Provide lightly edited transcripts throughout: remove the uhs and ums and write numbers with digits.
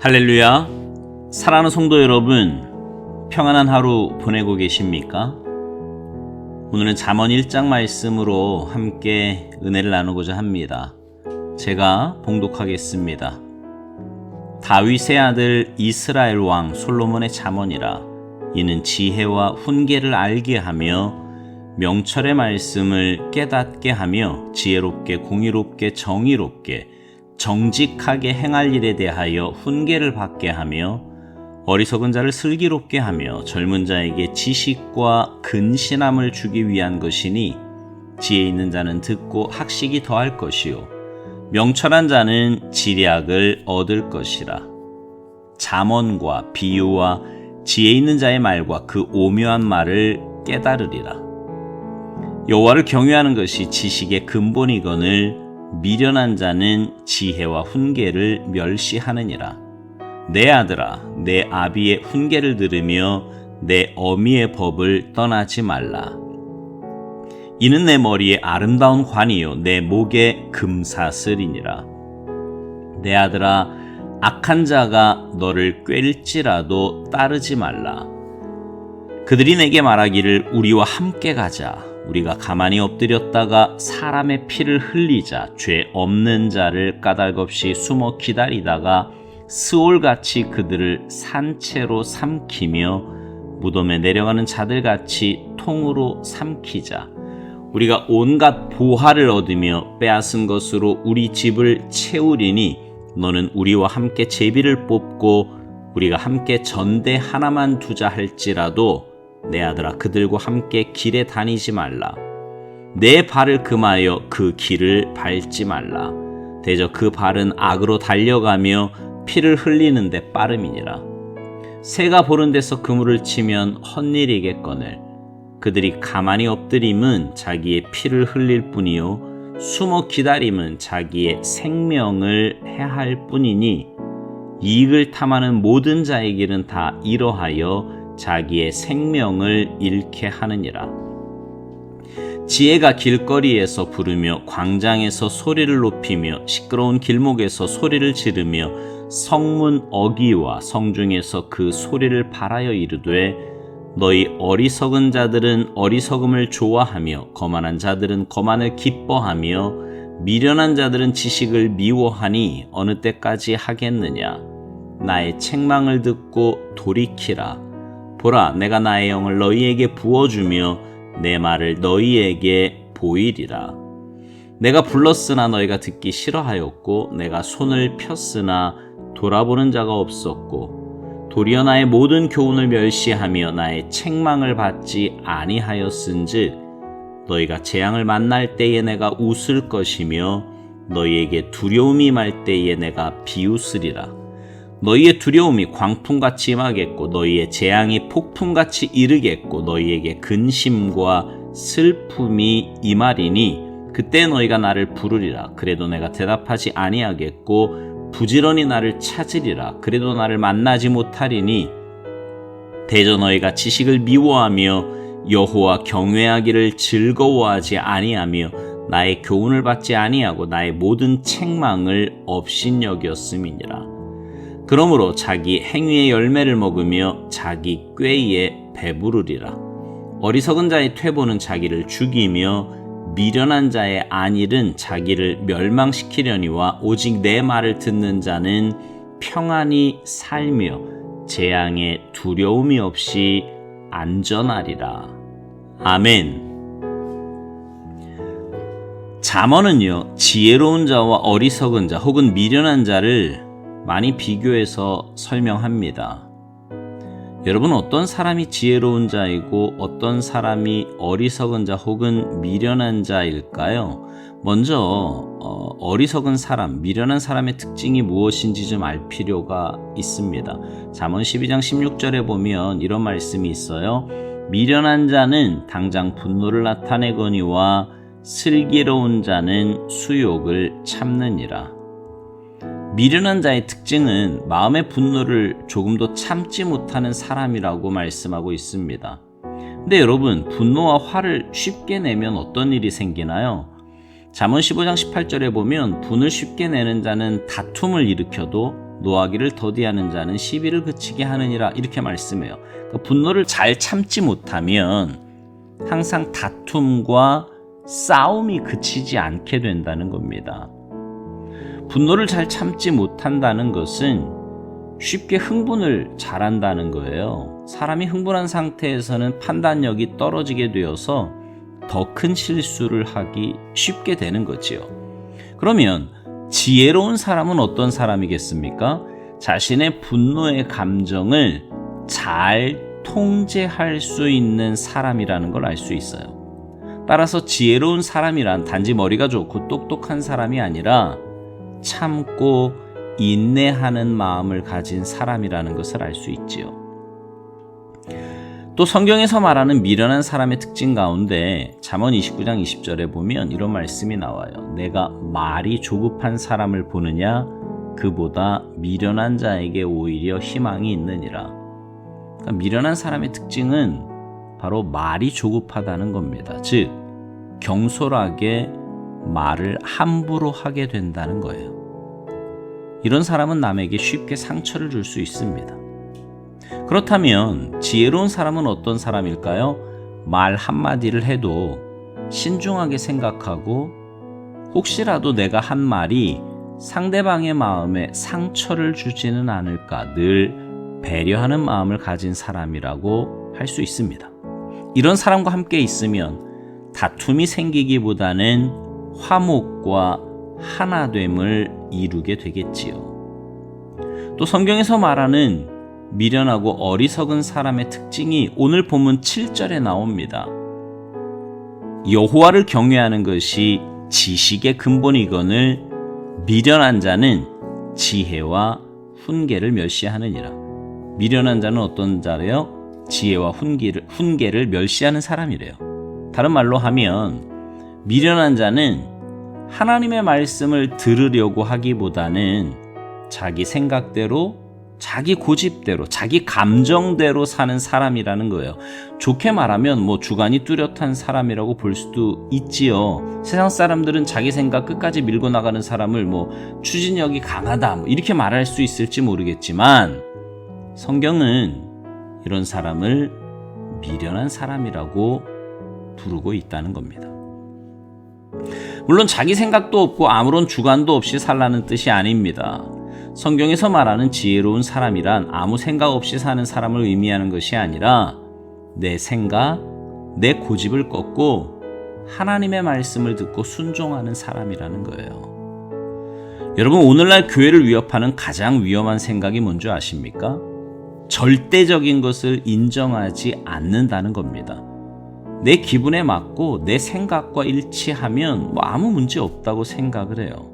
할렐루야. 사랑하는 성도 여러분, 평안한 하루 보내고 계십니까? 오늘은 잠언 1장 말씀으로 함께 은혜를 나누고자 합니다. 제가 봉독하겠습니다. 다윗의 아들 이스라엘 왕 솔로몬의 잠언이라. 이는 지혜와 훈계를 알게 하며 명철의 말씀을 깨닫게 하며 지혜롭게 공의롭게 정의롭게 정직하게 행할 일에 대하여 훈계를 받게 하며 어리석은 자를 슬기롭게 하며 젊은 자에게 지식과 근신함을 주기 위한 것이니 지혜 있는 자는 듣고 학식이 더할 것이요 명철한 자는 지략을 얻을 것이라. 잠언과 비유와 지혜 있는 자의 말과 그 오묘한 말을 깨달으리라. 여호와를 경외하는 것이 지식의 근본이거늘 미련한 자는 지혜와 훈계를 멸시하느니라. 내 아들아, 내 아비의 훈계를 들으며 내 어미의 법을 떠나지 말라. 이는 내 머리에 아름다운 관이요 내 목에 금사슬이니라. 내 아들아, 악한 자가 너를 꿰일지라도 따르지 말라. 그들이 내게 말하기를 우리와 함께 가자. 우리가 가만히 엎드렸다가 사람의 피를 흘리자. 죄 없는 자를 까닭없이 숨어 기다리다가 스올같이 그들을 산채로 삼키며 무덤에 내려가는 자들같이 통으로 삼키자. 우리가 온갖 보화를 얻으며 빼앗은 것으로 우리 집을 채우리니 너는 우리와 함께 제비를 뽑고 우리가 함께 전대 하나만 두자 할지라도 내 아들아, 그들과 함께 길에 다니지 말라. 내 발을 금하여 그 길을 밟지 말라. 대저 그 발은 악으로 달려가며 피를 흘리는 데 빠름이니라. 새가 보는 데서 그물을 치면 헛일이겠거늘 그들이 가만히 엎드림은 자기의 피를 흘릴 뿐이요 숨어 기다림은 자기의 생명을 해할 뿐이니 이익을 탐하는 모든 자의 길은 다 이러하여 자기의 생명을 잃게 하느니라. 지혜가 길거리에서 부르며 광장에서 소리를 높이며 시끄러운 길목에서 소리를 지르며 성문 어귀와 성중에서 그 소리를 발하여 이르되 너희 어리석은 자들은 어리석음을 좋아하며 거만한 자들은 거만을 기뻐하며 미련한 자들은 지식을 미워하니 어느 때까지 하겠느냐. 나의 책망을 듣고 돌이키라. 보라, 내가 나의 영을 너희에게 부어주며 내 말을 너희에게 보이리라. 내가 불렀으나 너희가 듣기 싫어하였고 내가 손을 폈으나 돌아보는 자가 없었고 도리어 나의 모든 교훈을 멸시하며 나의 책망을 받지 아니하였은즉 너희가 재앙을 만날 때에 내가 웃을 것이며 너희에게 두려움이 임할 때에 내가 비웃으리라. 너희의 두려움이 광풍같이 임하겠고 너희의 재앙이 폭풍같이 이르겠고 너희에게 근심과 슬픔이 임하리니 그때 너희가 나를 부르리라. 그래도 내가 대답하지 아니하겠고 부지런히 나를 찾으리라. 그래도 나를 만나지 못하리니 대저 너희가 지식을 미워하며 여호와 경외하기를 즐거워하지 아니하며 나의 교훈을 받지 아니하고 나의 모든 책망을 업신여겼음이니라. 그러므로 자기 행위의 열매를 먹으며 자기 꾀에 배부르리라. 어리석은 자의 퇴보는 자기를 죽이며 미련한 자의 안일은 자기를 멸망시키려니와 오직 내 말을 듣는 자는 평안히 살며 재앙에 두려움이 없이 안전하리라. 아멘. 잠언은요, 지혜로운 자와 어리석은 자 혹은 미련한 자를 많이 비교해서 설명합니다. 여러분, 어떤 사람이 지혜로운 자이고 어떤 사람이 어리석은 자 혹은 미련한 자일까요? 먼저 어리석은 사람, 미련한 사람의 특징이 무엇인지 좀 알 필요가 있습니다. 잠언 12장 16절에 보면 이런 말씀이 있어요. 미련한 자는 당장 분노를 나타내거니와 슬기로운 자는 수욕을 참느니라. 미련한 자의 특징은 마음의 분노를 조금도 참지 못하는 사람이라고 말씀하고 있습니다. 근데 여러분, 분노와 화를 쉽게 내면 어떤 일이 생기나요? 잠언 15장 18절에 보면 분을 쉽게 내는 자는 다툼을 일으켜도 노하기를 더디하는 자는 시비를 그치게 하느니라 이렇게 말씀해요. 그러니까 분노를 잘 참지 못하면 항상 다툼과 싸움이 그치지 않게 된다는 겁니다. 분노를 잘 참지 못한다는 것은 쉽게 흥분을 잘한다는 거예요. 사람이 흥분한 상태에서는 판단력이 떨어지게 되어서 더 큰 실수를 하기 쉽게 되는 거지요. 그러면 지혜로운 사람은 어떤 사람이겠습니까? 자신의 분노의 감정을 잘 통제할 수 있는 사람이라는 걸 알 수 있어요. 따라서 지혜로운 사람이란 단지 머리가 좋고 똑똑한 사람이 아니라 참고 인내하는 마음을 가진 사람이라는 것을 알 수 있지요. 또 성경에서 말하는 미련한 사람의 특징 가운데 잠언 29장 20절에 보면 이런 말씀이 나와요. 내가 말이 조급한 사람을 보느냐 그보다 미련한 자에게 오히려 희망이 있느니라. 그러니까 미련한 사람의 특징은 바로 말이 조급하다는 겁니다. 즉 경솔하게 말을 함부로 하게 된다는 거예요. 이런 사람은 남에게 쉽게 상처를 줄 수 있습니다. 그렇다면 지혜로운 사람은 어떤 사람일까요? 말 한마디를 해도 신중하게 생각하고 혹시라도 내가 한 말이 상대방의 마음에 상처를 주지는 않을까 늘 배려하는 마음을 가진 사람이라고 할 수 있습니다. 이런 사람과 함께 있으면 다툼이 생기기보다는 화목과 하나됨을 이루게 되겠지요. 또 성경에서 말하는 미련하고 어리석은 사람의 특징이 오늘 본문 7절에 나옵니다. 여호와를 경외하는 것이 지식의 근본이거늘 미련한 자는 지혜와 훈계를 멸시하느니라. 미련한 자는 어떤 자래요? 지혜와 훈계를 멸시하는 사람이래요. 다른 말로 하면 미련한 자는 하나님의 말씀을 들으려고 하기보다는 자기 생각대로, 자기 고집대로, 자기 감정대로 사는 사람이라는 거예요. 좋게 말하면 주관이 뚜렷한 사람이라고 볼 수도 있지요. 세상 사람들은 자기 생각 끝까지 밀고 나가는 사람을 추진력이 강하다 이렇게 말할 수 있을지 모르겠지만 성경은 이런 사람을 미련한 사람이라고 부르고 있다는 겁니다. 물론 자기 생각도 없고 아무런 주관도 없이 살라는 뜻이 아닙니다. 성경에서 말하는 지혜로운 사람이란 아무 생각 없이 사는 사람을 의미하는 것이 아니라 내 생각, 내 고집을 꺾고 하나님의 말씀을 듣고 순종하는 사람이라는 거예요. 여러분, 오늘날 교회를 위협하는 가장 위험한 생각이 뭔지 아십니까? 절대적인 것을 인정하지 않는다는 겁니다. 내 기분에 맞고 내 생각과 일치하면 아무 문제 없다고 생각을 해요.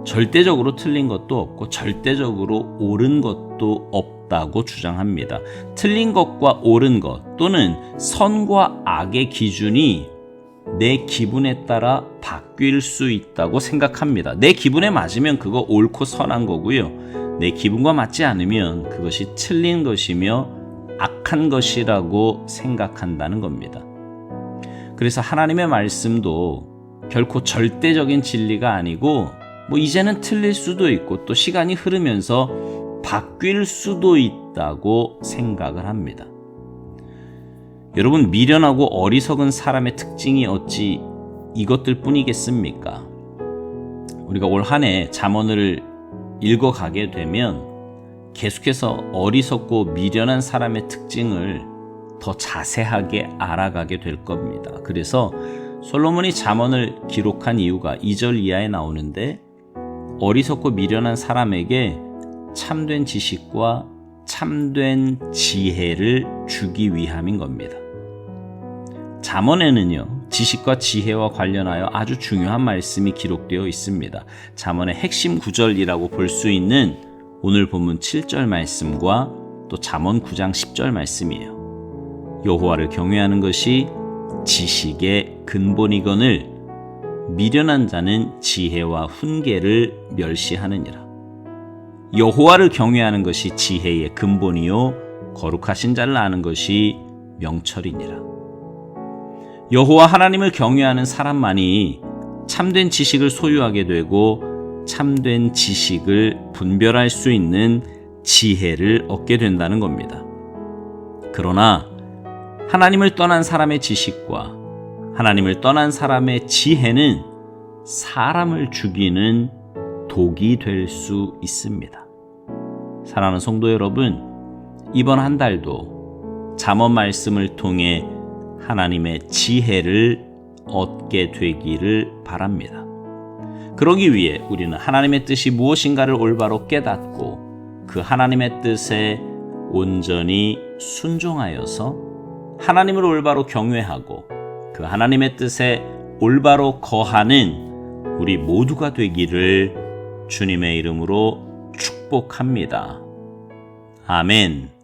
절대적으로 틀린 것도 없고 절대적으로 옳은 것도 없다고 주장합니다. 틀린 것과 옳은 것 또는 선과 악의 기준이 내 기분에 따라 바뀔 수 있다고 생각합니다. 내 기분에 맞으면 그거 옳고 선한 거고요. 내 기분과 맞지 않으면 그것이 틀린 것이며 악한 것이라고 생각한다는 겁니다. 그래서 하나님의 말씀도 결코 절대적인 진리가 아니고 이제는 틀릴 수도 있고 또 시간이 흐르면서 바뀔 수도 있다고 생각을 합니다. 여러분, 미련하고 어리석은 사람의 특징이 어찌 이것들 뿐이겠습니까? 우리가 올 한 해 잠언을 읽어가게 되면 계속해서 어리석고 미련한 사람의 특징을 더 자세하게 알아가게 될 겁니다. 그래서 솔로몬이 잠언을 기록한 이유가 2절 이하에 나오는데 어리석고 미련한 사람에게 참된 지식과 참된 지혜를 주기 위함인 겁니다. 잠언에는요, 지식과 지혜와 관련하여 아주 중요한 말씀이 기록되어 있습니다. 잠언의 핵심 구절이라고 볼 수 있는 오늘 본문 7절 말씀과 또 잠언 9장 10절 말씀이에요. 여호와를 경외하는 것이 지식의 근본이거늘 미련한 자는 지혜와 훈계를 멸시하느니라. 여호와를 경외하는 것이 지혜의 근본이요 거룩하신 자를 아는 것이 명철이니라. 여호와 하나님을 경외하는 사람만이 참된 지식을 소유하게 되고 참된 지식을 분별할 수 있는 지혜를 얻게 된다는 겁니다. 그러나 하나님을 떠난 사람의 지식과 하나님을 떠난 사람의 지혜는 사람을 죽이는 독이 될 수 있습니다. 사랑하는 성도 여러분, 이번 한 달도 잠언 말씀을 통해 하나님의 지혜를 얻게 되기를 바랍니다. 그러기 위해 우리는 하나님의 뜻이 무엇인가를 올바로 깨닫고 그 하나님의 뜻에 온전히 순종하여서 하나님을 올바로 경외하고 그 하나님의 뜻에 올바로 거하는 우리 모두가 되기를 주님의 이름으로 축복합니다. 아멘.